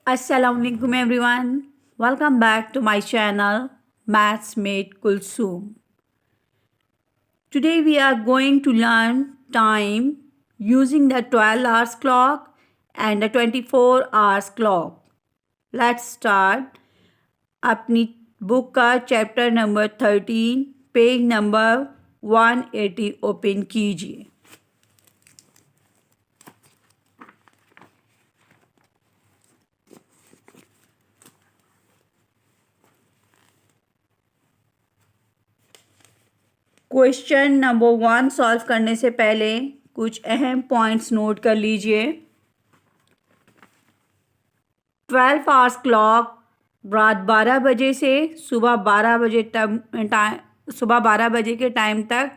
Assalamualaikum everyone. Welcome back to my channel Maths Mate Kulsum. Today we are going to learn time using the 12 hours clock and the 24 hours clock. Let's start. अपनी book का chapter number 13 page number 180 open कीजिए. Question number 1 solve करने से पहले कुछ अहम points note कर लीजिए. 12 आवर्स क्लॉक रात 12 बजे से सुबह 12 बजे के टाइम तक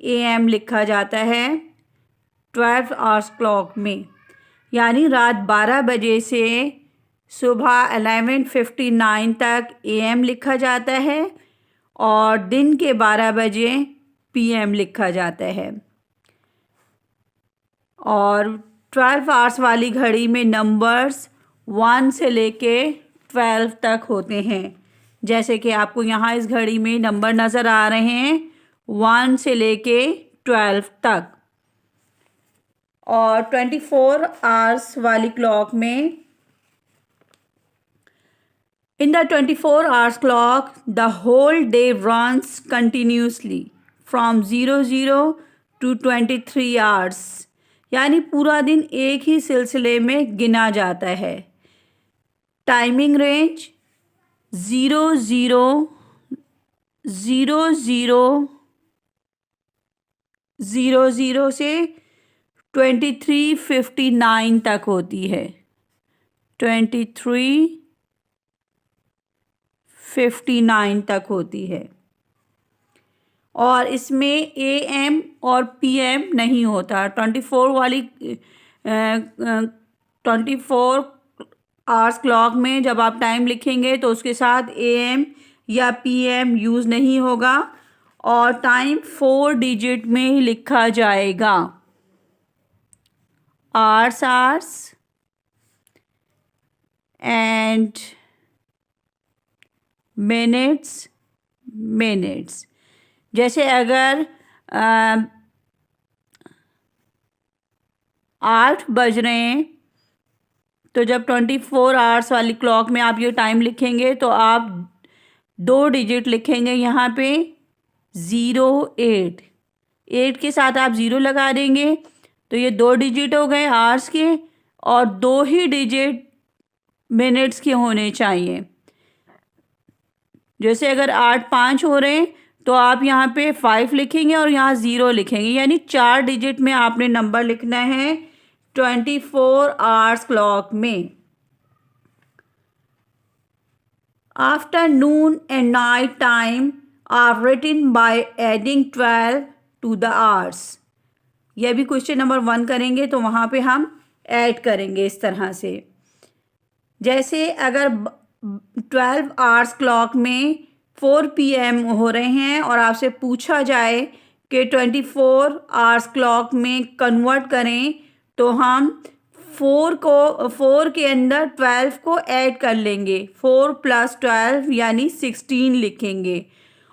AM लिखा जाता है 12 आवर्स क्लॉक में. यानी रात 12 बजे से सुबह 11:59 तक AM लिखा जाता है और दिन के 12 बजे PM लिखा जाता है. और 12 आवर्स वाली घड़ी में नंबर्स 1 से लेके 12 तक होते हैं. जैसे कि आपको यहाँ इस घड़ी में नंबर नज़र आ रहे हैं 1 से लेके 12 तक. और 24 आवर्स वाली क्लॉक में In the 24 hours clock, the whole day runs continuously from 00 to 23 hours. यानी पूरा दिन एक ही सिलसिले में गिना जाता है. टाइमिंग रेंज 00:00 से 23:59 तक होती है. 23:59 तक होती है. और इसमें AM और PM नहीं होता. 24 आवर्स क्लॉक में जब आप टाइम लिखेंगे तो उसके साथ AM या PM यूज़ नहीं होगा और टाइम 4 डिजिट में ही लिखा जाएगा. Hours and minutes. जैसे अगर 8 बज रहे हैं तो जब 24 आवर्स वाली क्लॉक में आप ये टाइम लिखेंगे तो आप 2 डिजिट लिखेंगे यहाँ पे 08 के साथ आप 0 लगा देंगे तो ये 2 डिजिट हो गए आवर्स के और 2 ही डिजिट मिनट्स के होने चाहिए. जैसे अगर 8-5 हो रहे हैं तो आप यहाँ पे 5 लिखेंगे और यहाँ 0 लिखेंगे. यानी 4 डिजिट में आपने नंबर लिखना है 24 आवर्स क्लॉक में. Afternoon and night time are written by adding 12 to the hours. यह भी क्वेश्चन नंबर 1 करेंगे तो वहाँ पे हम ऐड करेंगे इस तरह से. जैसे अगर 12 आवर्स क्लॉक में 4 PM हो रहे हैं और आपसे पूछा जाए कि 24 आवर्स क्लॉक में कन्वर्ट करें तो हम 4 के अंदर 12 को ऐड कर लेंगे. 4 + 12 यानी 16 लिखेंगे.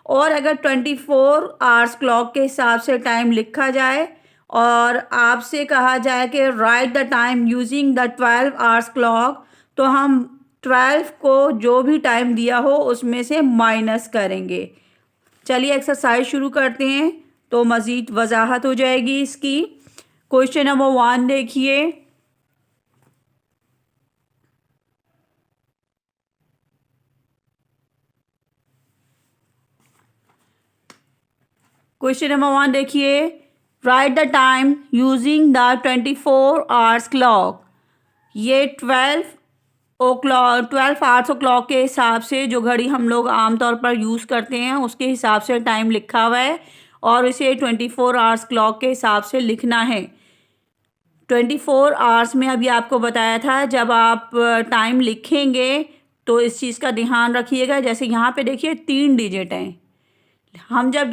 और अगर 24 आवर्स क्लॉक के हिसाब से टाइम लिखा जाए और आपसे कहा जाए कि right the time using the 12 hours clock तो हम 12 को जो भी टाइम दिया हो उसमें से माइनस करेंगे. चलिए एक्सरसाइज शुरू करते हैं तो मज़ीद वजाहत हो जाएगी इसकी. क्वेश्चन नंबर 1 देखिए. क्वेश्चन नंबर 1 देखिए. Right the time using the 24 hours clock. ये 12 आवर्स क्लॉक के हिसाब से जो घड़ी हम लोग आमतौर पर यूज़ करते हैं उसके हिसाब से टाइम लिखा हुआ है और इसे 24 आवर्स क्लॉक के हिसाब से लिखना है. 24 आवर्स में अभी आपको बताया था जब आप टाइम लिखेंगे तो इस चीज़ का ध्यान रखिएगा. जैसे यहाँ पे देखिए 3 डिजिट हैं. हम जब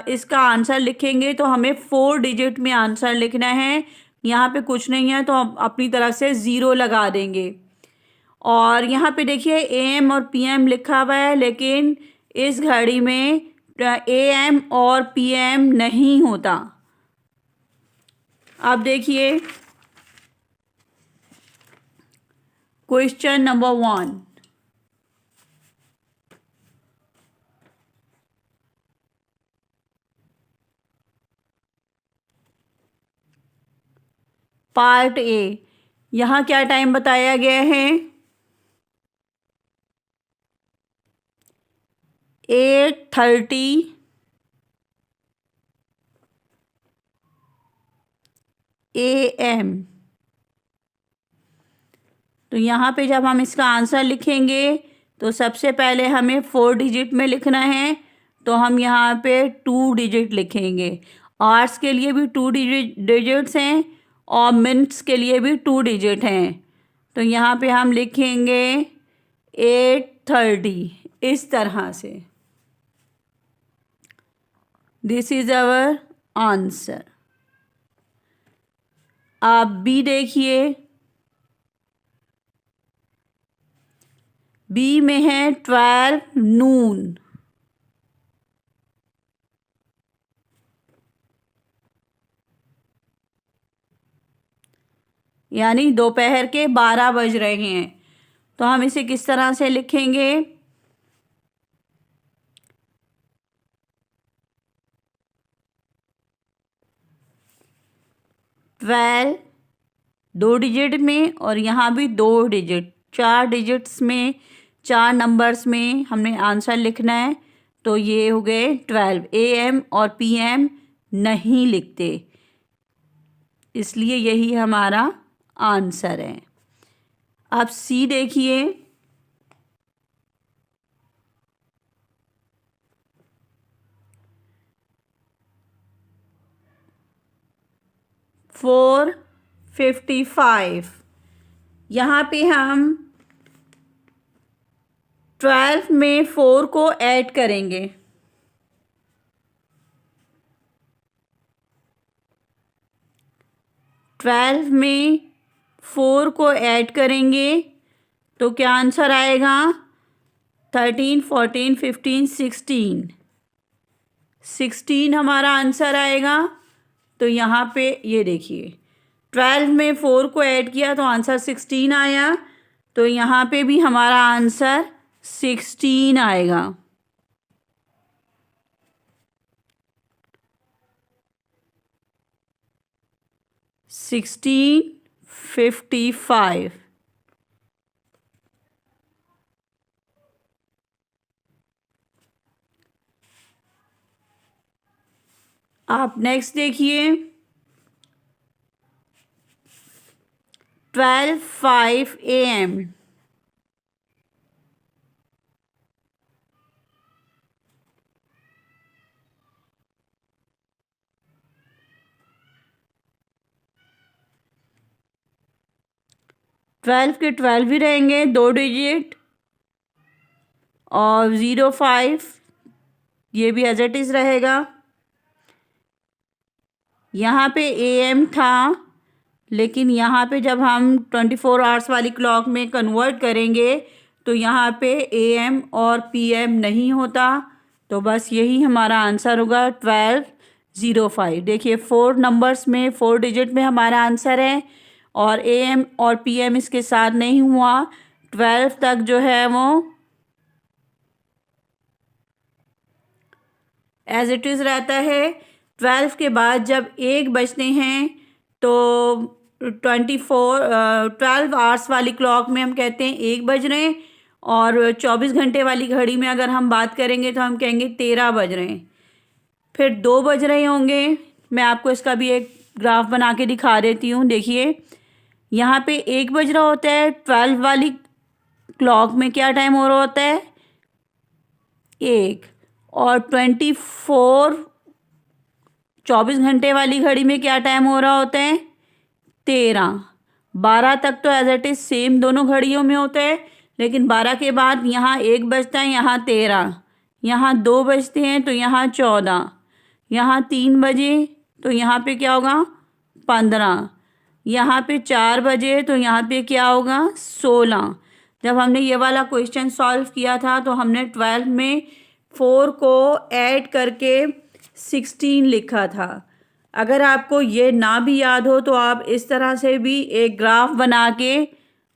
इसका आंसर लिखेंगे तो हमें 4 डिजिट में आंसर लिखना है. यहाँ पे कुछ नहीं है तो हम अपनी तरफ से 0 लगा देंगे. और यहाँ पे देखिए AM और PM लिखा हुआ है, लेकिन इस घड़ी में AM और PM नहीं होता। अब देखिए क्वेश्चन नंबर 1। पार्ट ए, यहाँ क्या टाइम बताया गया है? 8:30 AM। तो यहाँ पे जब हम इसका आंसर लिखेंगे तो सबसे पहले हमें 4 डिजिट में लिखना है, तो हम यहाँ पे 2 डिजिट लिखेंगे। आवर्स के लिए भी 2 डिजिट्स हैं और मिनट्स के लिए भी 2 डिजिट हैं। तो यहाँ पे हम लिखेंगे 8:30 इस तरह से। This is our answer. आप बी देखिए, बी में है 12 नून। यानी दोपहर के 12 बज रहे हैं। तो हम इसे किस तरह से लिखेंगे? ट्वेल्व 2 डिजिट में और यहाँ भी 2 डिजिट, 4 डिजिट्स में, 4 नंबर्स में हमने आंसर लिखना है। तो ये हो गए 12। AM और PM नहीं लिखते, इसलिए यही हमारा आंसर है। अब सी देखिए, फोर 55। यहाँ पे हम 12 में 4 को ऐड करेंगे। ट्वेल्व में 4 को ऐड करेंगे तो क्या आंसर आएगा? 13, 14, 15, 16। 16 हमारा आंसर आएगा। तो यहाँ पे ये देखिए 12 में 4 को ऐड किया तो आंसर 16 आया। तो यहाँ पे भी हमारा आंसर 16 आएगा। सिक्सटीन 55। आप नेक्स्ट देखिए 12:05 AM। ट्वेल्व के 12 ही रहेंगे, 2 डिजिट, और 05 ये भी एज इट इज़ रहेगा। यहाँ पे AM था, लेकिन यहाँ पे जब हम 24 आवर्स वाली क्लॉक में कन्वर्ट करेंगे तो यहाँ पे AM और PM नहीं होता। तो बस यही हमारा आंसर होगा 12:05। देखिए 4 नंबर्स में 4 डिजिट में हमारा आंसर है और AM और PM इसके साथ नहीं हुआ। 12 तक जो है वो एज इट इज़ रहता है। 12 के बाद जब 1 बजते हैं तो 12 आवर्स वाली क्लॉक में हम कहते हैं 1 बज रहे हैं, और 24 घंटे वाली घड़ी में अगर हम बात करेंगे तो हम कहेंगे 13 बज रहे हैं। फिर 2 बज रहे होंगे। मैं आपको इसका भी एक ग्राफ बना के दिखा देती हूँ। देखिए यहाँ पे 1 बज रहा होता है, 12 वाली क्लॉक में क्या टाइम हो रहा होता है? 1। और 24 घंटे वाली घड़ी में क्या टाइम हो रहा होता है? 13। 12 तक तो एज इट इज़ सेम दोनों घड़ियों में होता है, लेकिन 12 के बाद यहाँ 1 बजता है, यहाँ 13, यहाँ 2 बजते हैं तो यहाँ 14, यहाँ 3 बजे तो यहाँ पे क्या होगा? 15, यहाँ पे 4 बजे तो यहाँ पे क्या होगा? 16। जब हमने ये वाला क्वेश्चन सॉल्व किया था तो हमने 12 में 4 को ऐड करके 16 लिखा था। अगर आपको ये ना भी याद हो तो आप इस तरह से भी एक ग्राफ बना के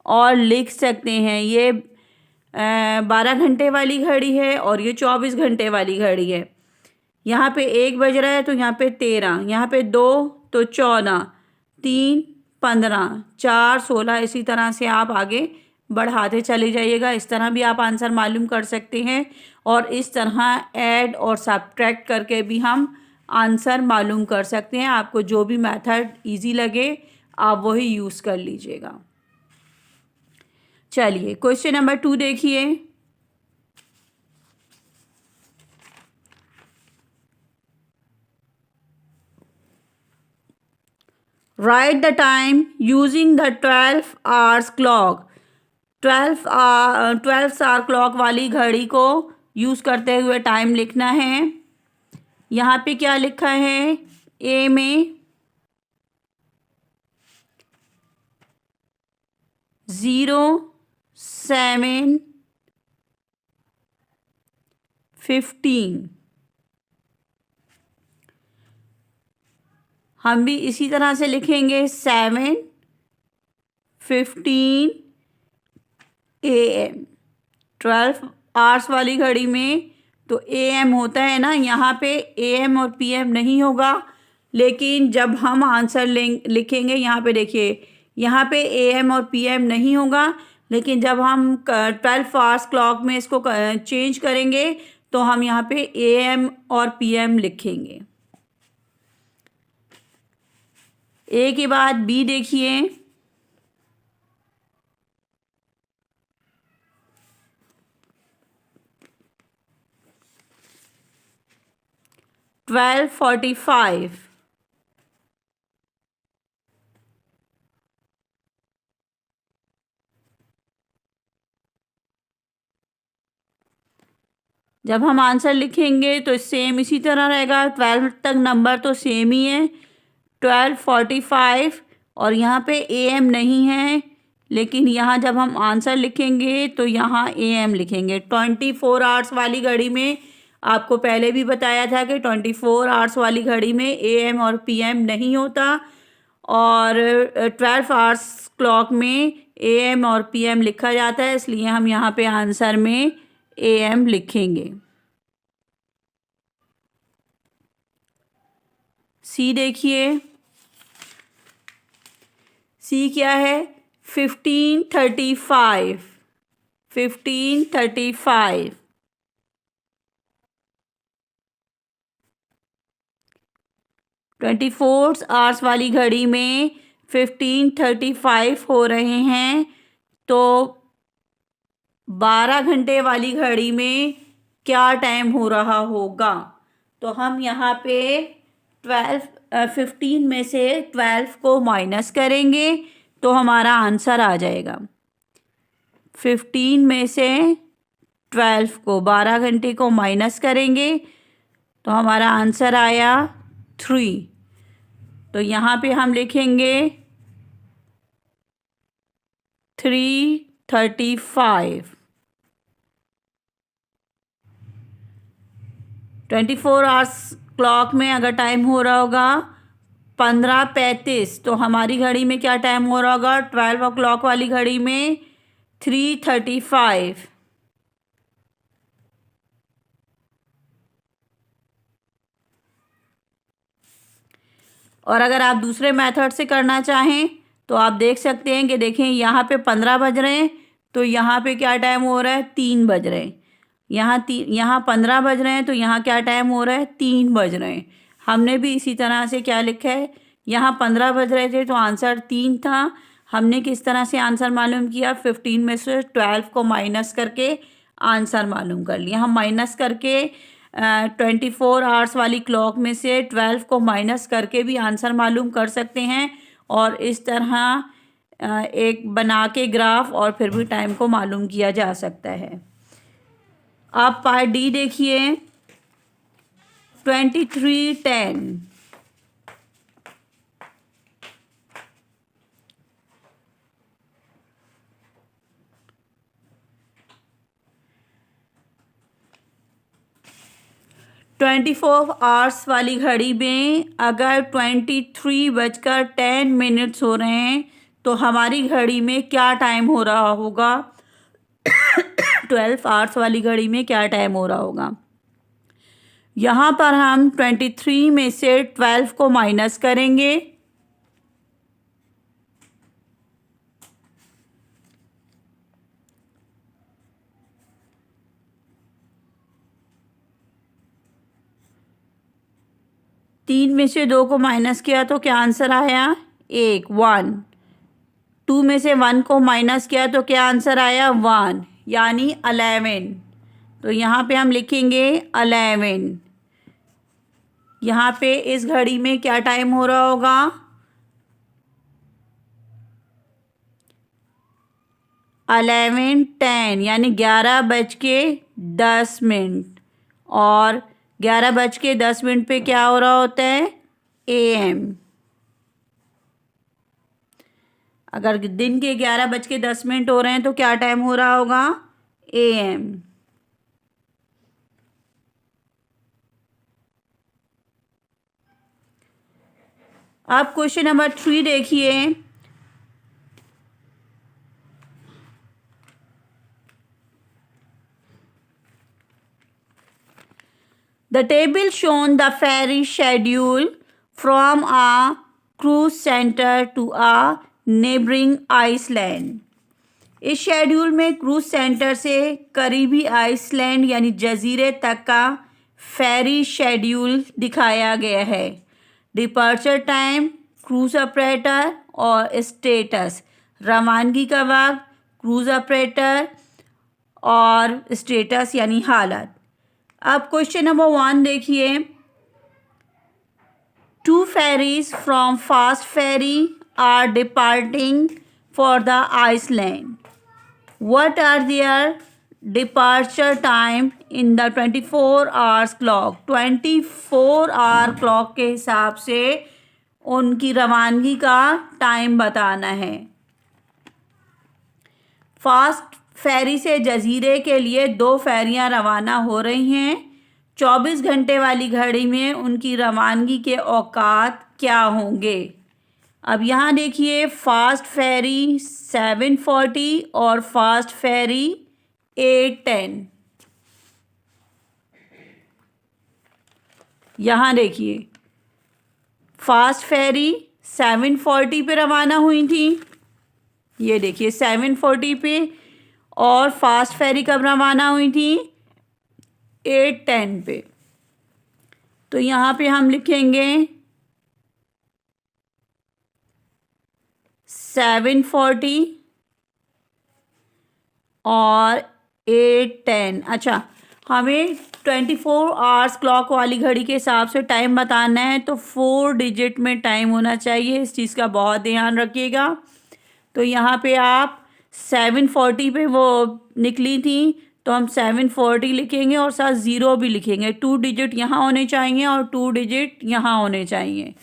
और लिख सकते हैं। ये 12 घंटे वाली घड़ी है और ये 24 घंटे वाली घड़ी है। यहाँ पे 1 बज रहा है तो यहाँ पे 13, यहाँ पे 2 तो 14, 3 15, 4 16, इसी तरह से आप आगे बढ़ाते चले जाइएगा। इस तरह भी आप आंसर मालूम कर सकते हैं और इस तरह ऐड और सब्ट्रैक्ट करके भी हम आंसर मालूम कर सकते हैं। आपको जो भी मेथड इजी लगे आप वही यूज़ कर लीजिएगा। चलिए क्वेश्चन नंबर 2 देखिए। Write the time using the 12 hours clock। 12 hour clock वाली घड़ी को यूज़ करते हुए टाइम लिखना है। यहाँ पे क्या लिखा है, ए में 07:15। हम भी इसी तरह से लिखेंगे 7:15 AM। 12 आवर्स वाली घड़ी में तो AM होता है ना, यहाँ पे AM और PM नहीं होगा। लेकिन जब हम आंसर लिखेंगे, यहाँ पे देखिए, यहाँ पे AM और PM नहीं होगा, लेकिन जब हम 12 आवर्स क्लॉक में इसको चेंज करेंगे तो हम यहाँ पे AM और PM लिखेंगे। ए के बाद बी देखिए। ट्वेल्व 45। जब हम आंसर लिखेंगे तो सेम इसी तरह रहेगा। 12 तक नंबर तो सेम ही है। 12:45 और यहाँ पे AM नहीं है, लेकिन यहाँ जब हम आंसर लिखेंगे तो यहाँ AM लिखेंगे। 24 आवर्स वाली घड़ी में आपको पहले भी बताया था कि 24 आवर्स वाली घड़ी में AM और PM नहीं होता, और 12 आवर्स क्लॉक में AM और PM लिखा जाता है, इसलिए हम यहाँ पे आंसर में AM लिखेंगे। सी देखिए। सी क्या है, 15:35। 15:35। 24 आवर्स वाली घड़ी में 15:35 हो रहे हैं, तो 12 घंटे वाली घड़ी में क्या टाइम हो रहा होगा। तो हम यहाँ पे 15 में से 12 को माइनस करेंगे तो हमारा आंसर आ जाएगा। 15 में से 12 को 12 घंटे को माइनस करेंगे तो हमारा आंसर आया 3। तो यहाँ पे हम लिखेंगे 3:35। 24 आवर्स क्लॉक में अगर टाइम हो रहा होगा 15:35, तो हमारी घड़ी में क्या टाइम हो रहा होगा, 12 ओ क्लॉक वाली घड़ी में 3:35। और अगर आप दूसरे मेथड से करना चाहें तो आप देख सकते हैं कि देखें, यहाँ पे 15 बज रहे हैं तो यहाँ पे क्या टाइम हो रहा है, 3 बज रहे हैं। यहाँ 15 बज रहे हैं तो यहाँ क्या टाइम हो रहा है, 3 बज रहे हैं। हमने भी इसी तरह से क्या लिखा है, यहाँ 15 बज रहे थे तो आंसर 3 था। हमने किस तरह से आंसर मालूम किया, 15 में से 12 को माइनस करके आंसर मालूम कर लिया। हम माइनस करके 24 आवर्स वाली क्लॉक में से 12 को माइनस करके भी आंसर मालूम कर सकते हैं, और इस तरह एक बना के ग्राफ और फिर भी टाइम को मालूम किया जा सकता है। आप पार्ट डी देखिए। 23:10। 23:10 24 आवर्स वाली घड़ी में अगर 23:10 हो रहे हैं तो हमारी घड़ी में क्या टाइम हो रहा होगा? 12 आवर्स वाली घड़ी में क्या टाइम हो रहा होगा? यहाँ पर हम 23 में से 12 को माइनस करेंगे। तीन में से 2 को माइनस किया तो क्या आंसर आया? 1। 2 में से 1 को माइनस किया तो क्या आंसर आया? 1, यानी 11। तो यहाँ पे हम लिखेंगे 11। यहाँ पे इस घड़ी में क्या टाइम हो रहा होगा? 11:10 यानी 11:10। और 11:10 पे क्या हो रहा होता है? AM। अगर दिन के 11:10 हो रहे हैं तो क्या टाइम हो रहा होगा? AM। अब क्वेश्चन नंबर 3 देखिए। The table shown the ferry schedule from a cruise center to a neighboring island. इस शेड्यूल में क्रूज सेंटर से करीबी आइसलैंड यानी जजीरे तक का फेरी शेड्यूल दिखाया गया है। डिपार्चर टाइम, क्रूज ऑपरेटर और स्टेटस, रवानगी का वक्त, क्रूज ऑपरेटर और स्टेटस यानी हालत। अब क्वेश्चन नंबर 1 देखिए। 2 ferries from fast ferry are departing for the Iceland. What are their departure time in the 24 hours clock? 24 hour clock के हिसाब से उनकी रवानगी का टाइम बताना है। फास्ट फेरी से जजीरे के लिए 2 फेरियां रवाना हो रही हैं। 24 घंटे वाली घड़ी में उनकी रवानगी के औकात क्या होंगे? अब यहाँ देखिए, फास्ट फेरी 7:40 और फास्ट फेरी 8:10। यहाँ देखिए, फास्ट फेरी 7:40 पे रवाना हुई थी। ये देखिए 7:40 पे। और फास्ट फेरी कब रवाना हुई थी? 8:10 पे। तो यहाँ पे हम लिखेंगे 7:40 और 8:10। अच्छा, हमें 24 आवर्स क्लॉक वाली घड़ी के हिसाब से टाइम बताना है तो 4 डिजिट में टाइम होना चाहिए। इस चीज़ का बहुत ध्यान रखिएगा। तो यहाँ पे आप 7:40 पे वो निकली थी तो हम 7:40 लिखेंगे और साथ 0 भी लिखेंगे। 2 डिजिट यहाँ होने चाहिए और 2 डिजिट यहाँ होने चाहिए।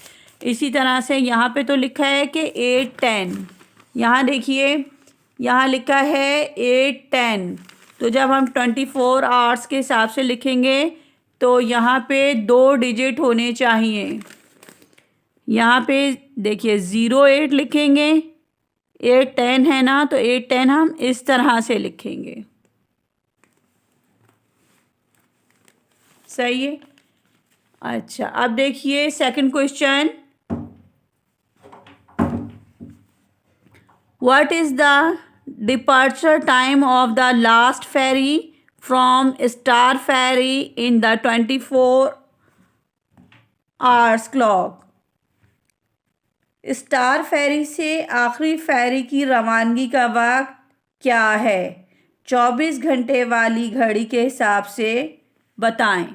इसी तरह से यहाँ पे तो लिखा है कि 8:10। यहाँ देखिए, यहाँ लिखा है 8:10। तो जब हम 24 आवर्स के हिसाब से लिखेंगे तो यहाँ पे 2 डिजिट होने चाहिए। यहाँ पे देखिए 08 लिखेंगे, 8:10 है ना, तो 8:10 हम इस तरह से लिखेंगे। सही है। अच्छा, अब देखिए second question. What is the departure time of the last ferry from Star Ferry in the 24 hours clock? Star फेरी से आखिरी फेरी की रवानगी का वक्त क्या है? 24 घंटे वाली घड़ी के हिसाब से बताएं।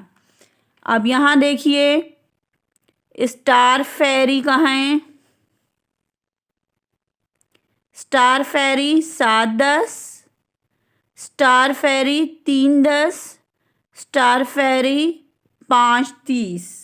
अब यहाँ देखिए, स्टार फेरी कहाँ है? Star ferry 7:10, star ferry 3:10, star ferry 5:30।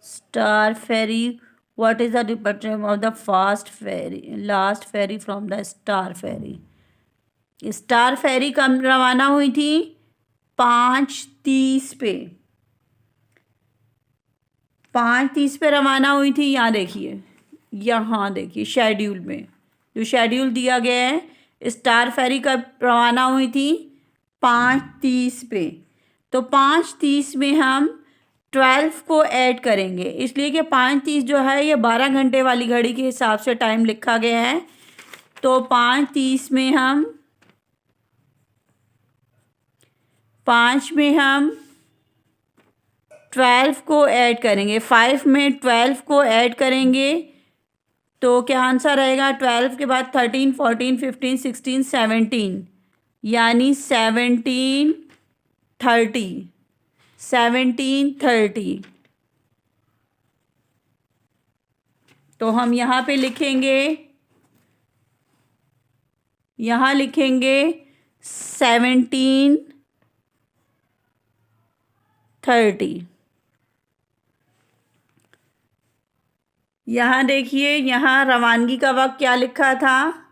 Star ferry, what is the departure time of the fast ferry, last ferry from the star ferry. Star ferry कब रवाना हुई थी? 5:30 पे, 5:30 पे रवाना हुई थी। यहाँ देखिए शेड्यूल में जो शेड्यूल दिया गया है, स्टार फेरी कब रवाना हुई थी? 5:30 पे। तो 5:30 में हम 12 को ऐड करेंगे, इसलिए कि 5:30 जो है ये 12 घंटे वाली घड़ी के हिसाब से टाइम लिखा गया है। तो 5:30 में हम 5 में हम 12 को ऐड करेंगे, 5 में 12 को ऐड करेंगे तो क्या आंसर रहेगा? 12 के बाद 13, 14, 15, 16, 17, यानी 17:30, 17:30। तो हम यहाँ पे लिखेंगे, यहाँ लिखेंगे 17:30। यहाँ देखिए, यहाँ रवानगी का वक्त क्या लिखा था?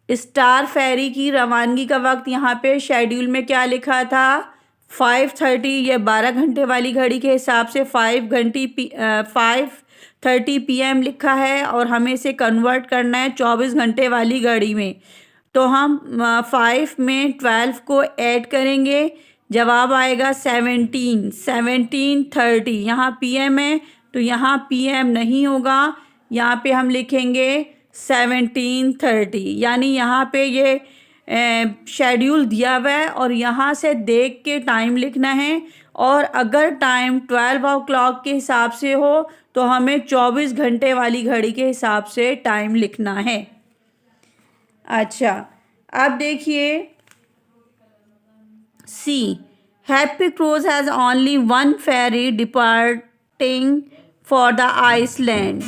स्टार फेरी की रवानगी का वक्त यहाँ पे शेड्यूल में क्या लिखा था? 5:30। ये 12 घंटे वाली घड़ी के हिसाब से 5:30 PM लिखा है और हमें इसे कन्वर्ट करना है 24 घंटे वाली घड़ी में। तो हम 5 में 12 को ऐड करेंगे, जवाब आएगा 17:30। यहाँ PM है तो यहाँ PM नहीं होगा, यहाँ पे हम लिखेंगे 17:30। यानी यहाँ पे ये शेड्यूल दिया हुआ है और यहाँ से देख के टाइम लिखना है। और अगर टाइम 12 o'clock के हिसाब से हो तो हमें 24 घंटे वाली घड़ी के हिसाब से टाइम लिखना है। अच्छा, अब देखिए see, happy cruise has only one ferry departing for the island.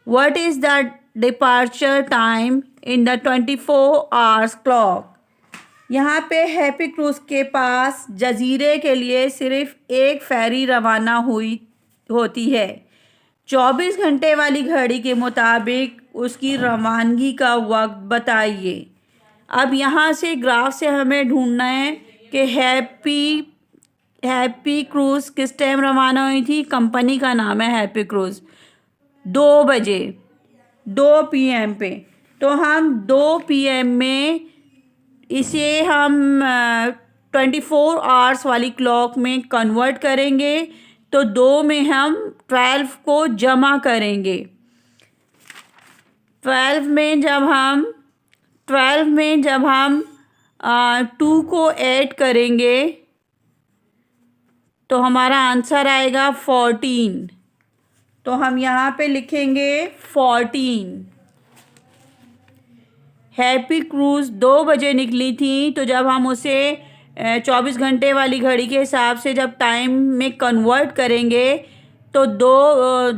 What is the departure time in the 24 hours clock? यहाँ पे हैप्पी क्रूज के पास जजीरे के लिए सिर्फ एक फेरी रवाना होती है। 24 घंटे वाली घड़ी के मुताबिक उसकी रवानगी का वक्त बताइए। अब यहाँ से ग्राफ से हमें ढूंढना है कि हैप्पी क्रूज किस टाइम रवाना हुई थी। कंपनी का नाम है हैप्पी क्रूज। 2 बजे, 2 PM पे। तो हम 2 PM में इसे हम 24 आवर्स वाली क्लॉक में कन्वर्ट करेंगे। तो 2 में हम 12 को जमा करेंगे। 12 में जब हम 2 को ऐड करेंगे तो हमारा आंसर आएगा 14। तो हम यहाँ पे लिखेंगे 14। हैप्पी क्रूज 2 बजे निकली थी, तो जब हम उसे 24 घंटे वाली घड़ी के हिसाब से जब टाइम में कन्वर्ट करेंगे तो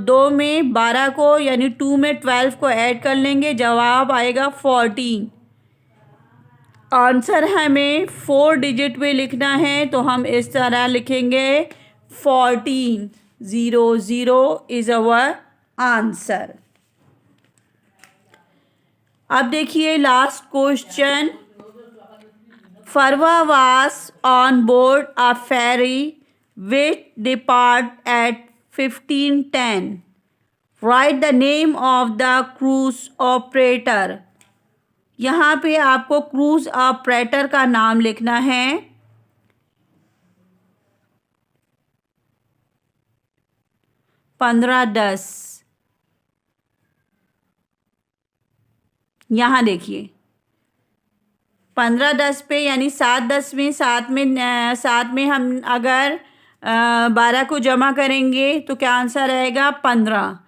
2 में 12 को यानी 2 में 12 को ऐड कर लेंगे, जवाब आएगा 14। आंसर हमें 4 डिजिट में लिखना है तो हम इस तरह लिखेंगे 14, 00 इज अवर आंसर। अब देखिए last question. Farwa was on board a ferry which depart at 15:10। Write the name of the cruise operator. यहाँ पे आपको क्रूज ऑपरेटर का नाम लिखना है। पंद्रह 10। यहाँ देखिए 15:10 पे यानी 7:10 में, सात में हम अगर 12 को जमा करेंगे तो क्या आंसर आएगा? 15।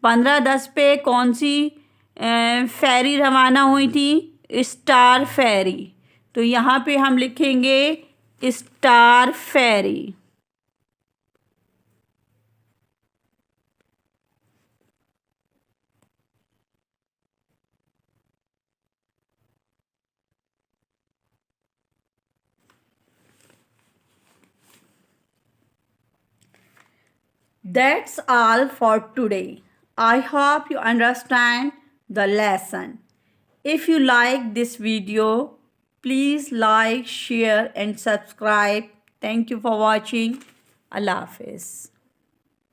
15:10 पे कौन सी फेरी रवाना हुई थी? Star ferry. तो यहाँ पे हम लिखेंगे star ferry. That's all for today. I hope you understand the lesson. If you like this video, please like, share and subscribe. Thank you for watching. Allah Hafiz.